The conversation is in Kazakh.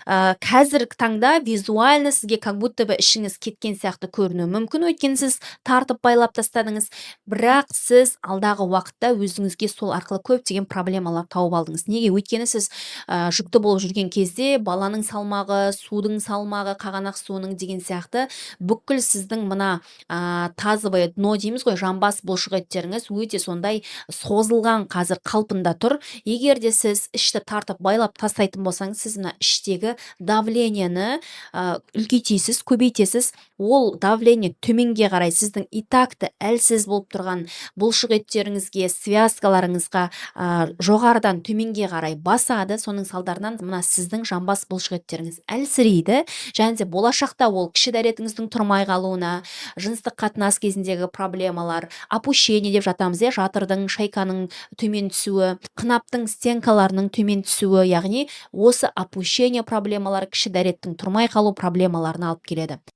қазіргі таңда визуально сізге как будто бы ішіңіз кеткен сияқты көрінуі мүмкін, өйткені сіз тартып байлап тастадыңыз. Бірақ сіз алдағы уақытта өзіңізге сол арқылы көптеген проблемалар тауып алдыңыз. Неге? Өйткені сіз жүкті болып жүрген кезде баланың салмағы, судың салмағы, қағанақ суының деген сияқты бүкіл сіздің мына тазовое дно дейміз ғой, жамбас бұлшықеттеріңіз өте сондай созылған қазір қалпында тұр. Егер де сіз ішті тартып байлап тастайтын болсаңыз, сіз мына іштегі давлениені үлкейтесіз, көбейтесіз. Ол давление төменге қарай сіздің и так-ты әлсіз болып тұрған бұлшық еттеріңізге, связкаларыңызға жоғарыдан төменге қарай басады. Соның салдарынан мына сіздің жамбас бұлшық еттеріңіз әлсірейді, және де болашақта ол кіші дәретіңіздің тұрмай қалуына, жыныстық қатынас кезіндегі проблемалар, опущение деп жатамыз, жатырдың, шайканың төмен түсуі, қынаптың стенкаларының төмен түсуі, яғни осы опущение проблемалары кіші дәреттің тұрмай қалу проблемаларына алып келеді.